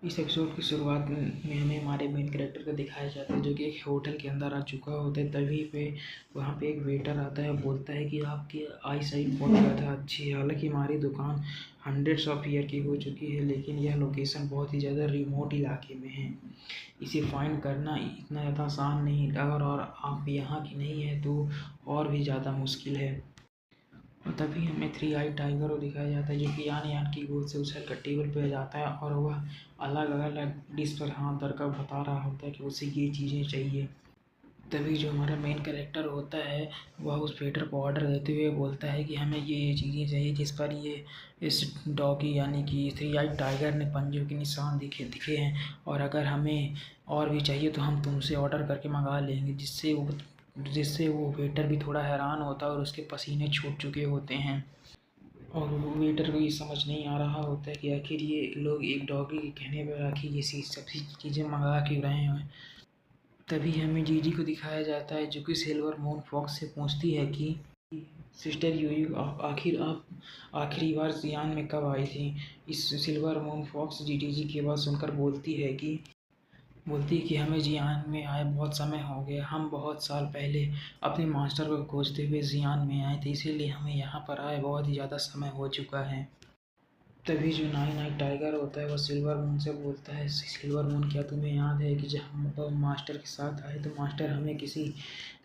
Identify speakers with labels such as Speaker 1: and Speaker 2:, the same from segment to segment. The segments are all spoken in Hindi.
Speaker 1: इस एपिसोड की शुरुआत में हमें हमारे मेन कैरेक्टर को दिखाया जाता है जो कि एक होटल के अंदर आ चुका होता है। तभी पे वहाँ पे एक वेटर आता है, बोलता है कि आपकी आई साइट बहुत ज़्यादा अच्छी है। हालांकि हमारी दुकान हंड्रेड्स ऑफ ईयर की हो चुकी है, लेकिन यह लोकेशन बहुत ही ज़्यादा रिमोट इलाके में है। इसे फाइंड करना इतना ज़्यादा आसान नहीं, अगर और आप यहाँ की नहीं है तो और भी ज़्यादा मुश्किल है। और तभी हमें थ्री आई टाइगर को दिखाया जाता है जो कि यान यान की गोद से उछल कर टेबल पे आ जाता है और वह अलग अलग डिश पर हाथ धरकर बता रहा होता है कि उसे ये चीज़ें चाहिए। तभी जो हमारा मेन कैरेक्टर होता है वह उस वेटर को ऑर्डर देते हुए बोलता है कि हमें ये चीज़ें चाहिए जिस पर ये इस डॉगी यानी कि थ्री आई टाइगर ने पंजों के निशान दिखे दिखे हैं, और अगर हमें और भी चाहिए तो हम तुमसे ऑर्डर करके मंगा लेंगे। जिससे वो वेटर भी थोड़ा हैरान होता है और उसके पसीने छूट चुके होते हैं। और वो वेटर को ये समझ नहीं आ रहा होता है कि आखिर ये लोग एक डॉगी के कहने पर आखिर ये सभी चीज़ें मंगा क्यों रहे हैं। तभी हमें जीजी को दिखाया जाता है जो कि सिल्वर मून फॉक्स से पूछती है कि सिस्टर यूयू आखिर आप आखिरी बार जियान में कब आई थी। इस सिल्वर मून फॉक्स जीजी जी की बात सुनकर बोलती है कि हमें जियान में आए बहुत समय हो गया। हम बहुत साल पहले अपने मास्टर को खोजते हुए जियान में आए थे, इसीलिए हमें यहाँ पर आए बहुत ही ज़्यादा समय हो चुका है। तभी जो नाइन नाइट टाइगर होता है वह सिल्वर मून से बोलता है, सिल्वर मून क्या तुम्हें याद है कि जब हम मास्टर के साथ आए तो मास्टर हमें किसी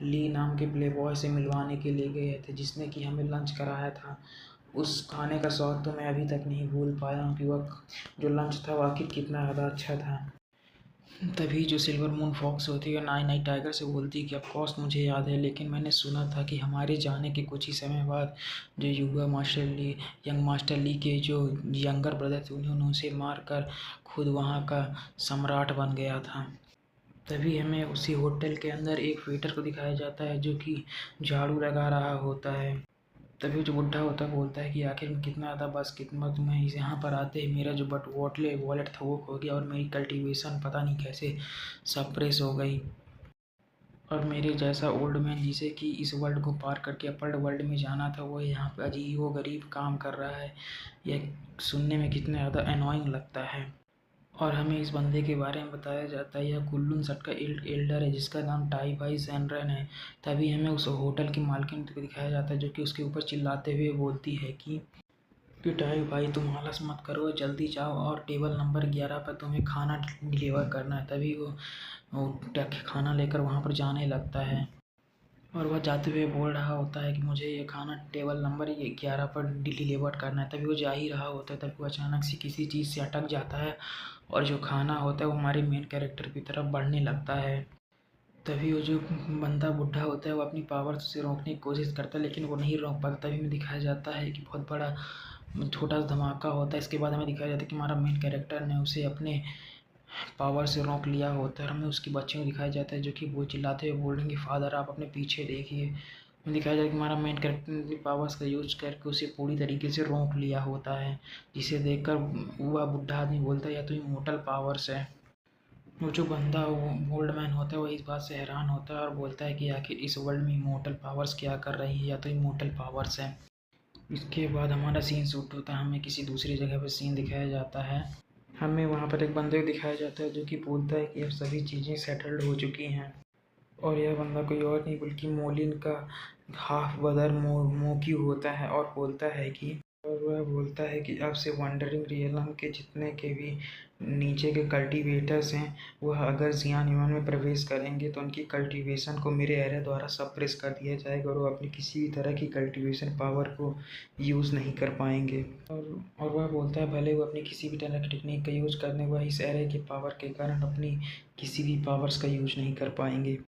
Speaker 1: ली नाम के प्ले बॉय से मिलवाने के लिए गए थे जिसने कि हमें लंच कराया था। उस खाने का स्वाद तो मैं अभी तक नहीं भूल पाया हूँ कि वह जो लंच था वो आखिर कितना ज़्यादा अच्छा था। तभी जो सिल्वर मून फॉक्स होती है नाइन नाइट टाइगर से बोलती है कि ऑफकोर्स मुझे याद है, लेकिन मैंने सुना था कि हमारे जाने के कुछ ही समय बाद जो युवा मास्टर ली यंग मास्टर ली के जो यंगर ब्रदर थे उन्होंने उसे मार कर खुद वहाँ का सम्राट बन गया था। तभी हमें उसी होटल के अंदर एक वेटर को दिखाया जाता है जो कि झाड़ू लगा रहा होता है। तभी जो बुड्ढा होता है बोलता है कि आखिर में कितना ज़्यादा बस कितना तुम्हें इस यहाँ पर आते ही मेरा जो वॉलेट था वो खो गया और मेरी कल्टीवेशन पता नहीं कैसे सप्रेस हो गई। और मेरे जैसा ओल्ड मैन जिसे कि इस वर्ल्ड को पार करके अपर वर्ल्ड में जाना था वो यहाँ पर अजीबो गरीब काम कर रहा है। यह सुनने में कितना ज़्यादा एनोइंग लगता है। और हमें इस बंदे के बारे में बताया जाता है यह कुल्लून सट का एल्डर है जिसका नाम टाई भाई सैनरन है। तभी हमें उस होटल की मालकिन को दिखाया जाता है जो कि उसके ऊपर चिल्लाते हुए बोलती है कि टाई भाई तुम आलस मत करो, जल्दी जाओ और टेबल नंबर 11 पर तुम्हें खाना डिलीवर करना है। तभी वो खाना लेकर वहाँ पर जाने लगता है और वह जाते हुए बोल रहा होता है कि मुझे ये खाना टेबल नंबर 11 पर डिलीवर करना है। तभी वो जा ही रहा होता है, तभी वो अचानक से किसी चीज़ से अटक जाता है और जो खाना होता है वो हमारे मेन कैरेक्टर की तरफ बढ़ने लगता है। तभी वो जो बंदा बुढ़ा होता है वो अपनी पावर से रोकने की कोशिश करता है लेकिन वो नहीं रोक पाता। तभी हमें दिखाया जाता है कि बहुत बड़ा छोटा सा धमाका होता है। इसके बाद हमें दिखाया जाता है कि हमारा मेन कैरेक्टर ने उसे अपने पावर से रोक लिया होता है। हमें उसके बच्चे को दिखाया जाता है जो कि वो चिल्लाते हुए बोल रहे हैं कि फादर आप अपने पीछे देखिए। हमें दिखाया जाता है कि हमारा मेन कैरेक्टर ने अपनी पावर्स का यूज करके उसे पूरी तरीके से रोक लिया होता है, जिसे देखकर वह बुढ़ा आदमी बोलता है या तो इमोर्टल पावर्स है। वो जो बंदा वो ओल्ड मैन होता है वो इस बात से हैरान होता है और बोलता है कि आखिर इस वर्ल्ड में इमोर्टल पावर्स क्या कर रही है, या तो इमोर्टल पावर्स है। इसके बाद हमारा सीन शूट होता है, हमें किसी दूसरी जगह पर सीन दिखाया जाता है। हमें वहाँ पर एक बंदे को दिखाया जाता है जो कि बोलता है कि अब सभी चीज़ें सेटल्ड हो चुकी हैं। और यह बंदा कोई और नहीं बल्कि मोलिन का हाफ ब्रदर मोक्यू होता है और वह बोलता है कि अब से वंडरिंग रियलम के जितने के भी नीचे के कल्टीवेटर्स हैं वह अगर जियान यूआन में प्रवेश करेंगे तो उनकी कल्टीवेशन को मेरे एरिया द्वारा सप्रेस कर दिया जाएगा और वो अपनी किसी भी तरह की कल्टीवेशन पावर को यूज़ नहीं कर पाएंगे। और वह बोलता है भले वो अपनी किसी भी तरह की टेक्निक का यूज़ करने वह इस एरिया के पावर के कारण अपनी किसी भी पावर्स का यूज़ नहीं कर पाएंगे।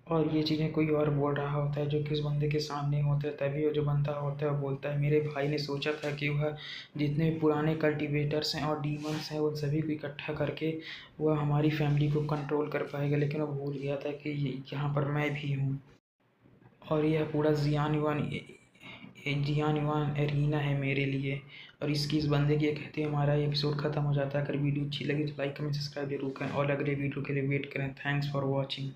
Speaker 1: और ये चीज़ें कोई और बोल रहा होता है जो कि उस बंदे के सामने होता है। तभी वो जो बंदा होता है वो बोलता है मेरे भाई ने सोचा था कि वह जितने भी पुराने कल्टीवेटर्स हैं और डीमंस हैं उन सभी को इकट्ठा करके वह हमारी फैमिली को कंट्रोल कर पाएगा, लेकिन वो भूल गया था कि यहाँ पर मैं भी हूँ। और यह पूरा जियान युआन एरिना है मेरे लिए। और इस बंदे की कहते हैं हमारा एपिसोड खत्म हो जाता है। अगर वीडियो अच्छी लगी तो लाइक कमेंट सब्सक्राइब जरूर करें और अगले वीडियो के लिए वेट करें। Thanks for watching.